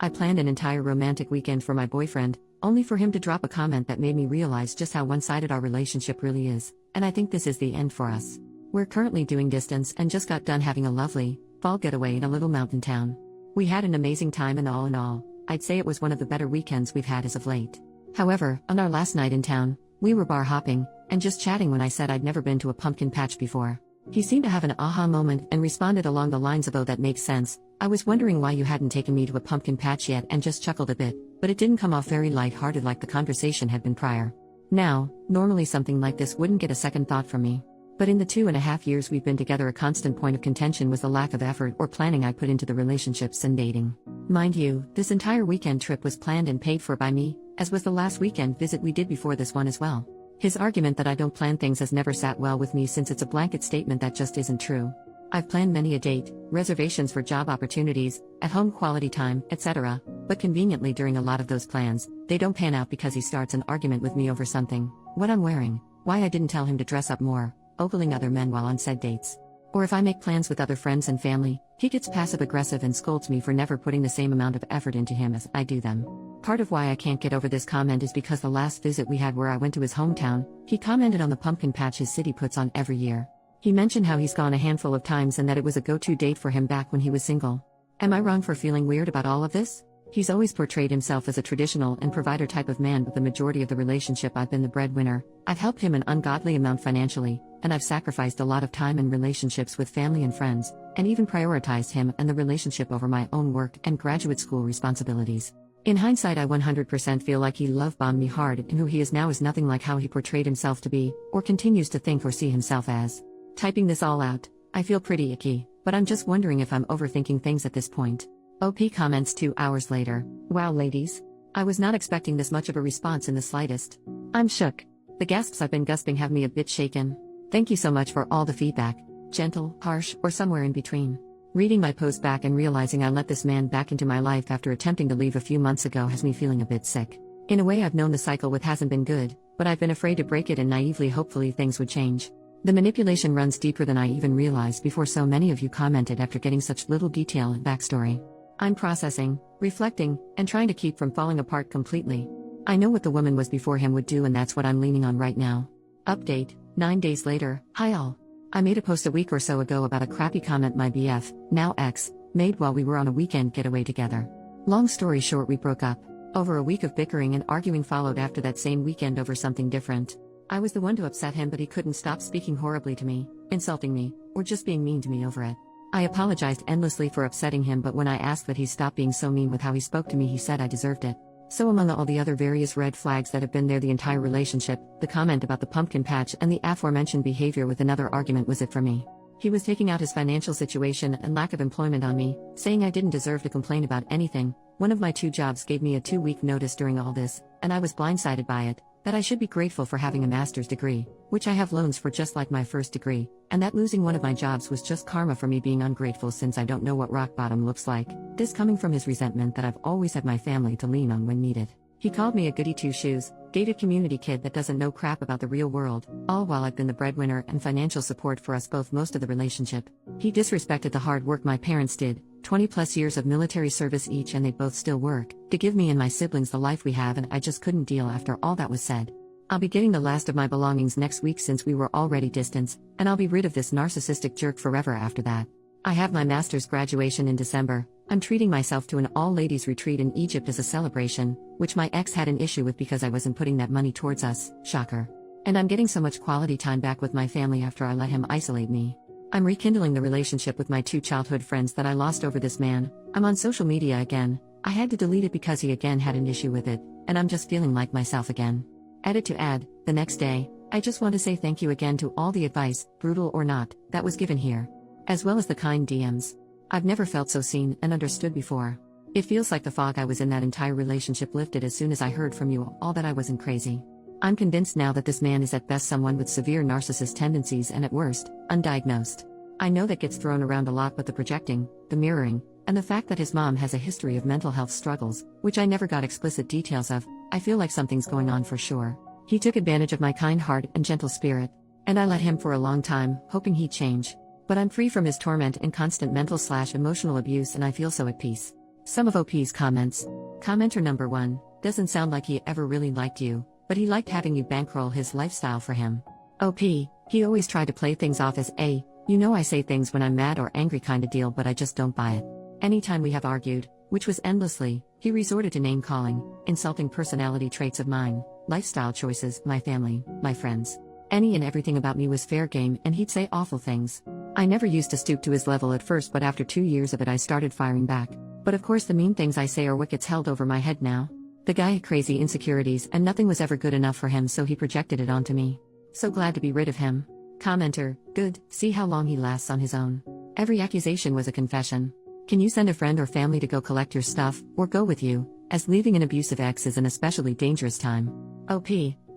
I planned an entire romantic weekend for my boyfriend, only for him to drop a comment that made me realize just how one-sided our relationship really is, and I think this is the end for us. We're currently doing distance and just got done having a lovely, fall getaway in a little mountain town. We had an amazing time and all in all, I'd say it was one of the better weekends we've had as of late. However, on our last night in town, we were bar hopping, and just chatting when I said I'd never been to a pumpkin patch before. He seemed to have an aha moment and responded along the lines of, "Oh, that makes sense. I was wondering why you hadn't taken me to a pumpkin patch yet," and just chuckled a bit, but it didn't come off very light-hearted like the conversation had been prior. Now, normally something like this wouldn't get a second thought from me. But in the 2.5 years we've been together, a constant point of contention was the lack of effort or planning I put into the relationships and dating. Mind you, this entire weekend trip was planned and paid for by me, as was the last weekend visit we did before this one as well. His argument that I don't plan things has never sat well with me, since it's a blanket statement that just isn't true. I've planned many a date, reservations for job opportunities, at-home quality time, etc., but conveniently during a lot of those plans, they don't pan out because he starts an argument with me over something: what I'm wearing, why I didn't tell him to dress up more, ogling other men while on said dates. Or if I make plans with other friends and family, he gets passive-aggressive and scolds me for never putting the same amount of effort into him as I do them. Part of why I can't get over this comment is because the last visit we had where I went to his hometown, he commented on the pumpkin patch his city puts on every year. He mentioned how he's gone a handful of times and that it was a go-to date for him back when he was single. Am I wrong for feeling weird about all of this? He's always portrayed himself as a traditional and provider type of man, but the majority of the relationship I've been the breadwinner. I've helped him an ungodly amount financially, and I've sacrificed a lot of time in relationships with family and friends, and even prioritized him and the relationship over my own work and graduate school responsibilities. In hindsight, I 100% feel like he love-bombed me hard, and who he is now is nothing like how he portrayed himself to be, or continues to think or see himself as. Typing this all out, I feel pretty icky, but I'm just wondering if I'm overthinking things at this point. OP comments 2 hours later. Wow, ladies. I was not expecting this much of a response in the slightest. I'm shook. The gasps I've been gasping have me a bit shaken. Thank you so much for all the feedback. Gentle, harsh, or somewhere in between. Reading my post back and realizing I let this man back into my life after attempting to leave a few months ago has me feeling a bit sick. In a way, I've known the cycle with hasn't been good, but I've been afraid to break it and naively hopefully things would change. The manipulation runs deeper than I even realized before so many of you commented after getting such little detail and backstory. I'm processing, reflecting, and trying to keep from falling apart completely. I know what the woman was before him would do, and that's what I'm leaning on right now. Update, 9 days later. Hi all. I made a post a week or so ago about a crappy comment my BF, now ex, made while we were on a weekend getaway together. Long story short, we broke up. Over a week of bickering and arguing followed after that same weekend over something different. I was the one to upset him, but he couldn't stop speaking horribly to me, insulting me, or just being mean to me over it. I apologized endlessly for upsetting him, but when I asked that he stop being so mean with how he spoke to me, he said I deserved it. So among all the other various red flags that have been there the entire relationship, the comment about the pumpkin patch and the aforementioned behavior with another argument was it for me. He was taking out his financial situation and lack of employment on me, saying I didn't deserve to complain about anything. One of my 2 jobs gave me a 2-week notice during all this, and I was blindsided by it. That I should be grateful for having a master's degree, which I have loans for just like my first degree, and that losing one of my jobs was just karma for me being ungrateful since I don't know what rock bottom looks like. This coming from his resentment that I've always had my family to lean on when needed. He called me a goody two-shoes, gated community kid that doesn't know crap about the real world, all while I've been the breadwinner and financial support for us both most of the relationship. He disrespected the hard work my parents did, 20+ years of military service each, and they both still work, to give me and my siblings the life we have, and I just couldn't deal after all that was said. I'll be getting the last of my belongings next week since we were already distanced, and I'll be rid of this narcissistic jerk forever after that. I have my master's graduation in December. I'm treating myself to an all-ladies retreat in Egypt as a celebration, which my ex had an issue with because I wasn't putting that money towards us, shocker. And I'm getting so much quality time back with my family after I let him isolate me. I'm rekindling the relationship with my 2 childhood friends that I lost over this man. I'm on social media again. I had to delete it because he again had an issue with it, and I'm just feeling like myself again. Edit to add, the next day, I just want to say thank you again to all the advice, brutal or not, that was given here. As well as the kind DMs. I've never felt so seen and understood before. It feels like the fog I was in that entire relationship lifted as soon as I heard from you all that I wasn't crazy. I'm convinced now that this man is at best someone with severe narcissist tendencies and at worst, undiagnosed. I know that gets thrown around a lot, but the projecting, the mirroring, and the fact that his mom has a history of mental health struggles, which I never got explicit details of, I feel like something's going on for sure. He took advantage of my kind heart and gentle spirit, and I let him for a long time, hoping he'd change. But I'm free from his torment and constant mental/emotional abuse, and I feel so at peace. Some of OP's comments. Commenter number 1, doesn't sound like he ever really liked you, but he liked having you bankroll his lifestyle for him. OP, he always tried to play things off as a, you know I say things when I'm mad or angry kinda deal, but I just don't buy it. Anytime we have argued, which was endlessly, he resorted to name calling, insulting personality traits of mine, lifestyle choices, my family, my friends. Any and everything about me was fair game, and he'd say awful things. I never used to stoop to his level at first, but after 2 years of it I started firing back. But of course the mean things I say are what gets held over my head now. The guy had crazy insecurities and nothing was ever good enough for him, so he projected it onto me. So glad to be rid of him. Commenter, good, see how long he lasts on his own. Every accusation was a confession. Can you send a friend or family to go collect your stuff, or go with you, as leaving an abusive ex is an especially dangerous time. OP,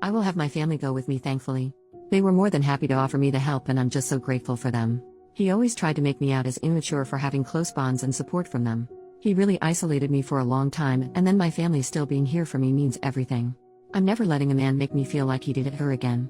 I will have my family go with me thankfully. They were more than happy to offer me the help and I'm just so grateful for them. He always tried to make me out as immature for having close bonds and support from them. He really isolated me for a long time, and then my family still being here for me means everything. I'm never letting a man make me feel like he did it her again.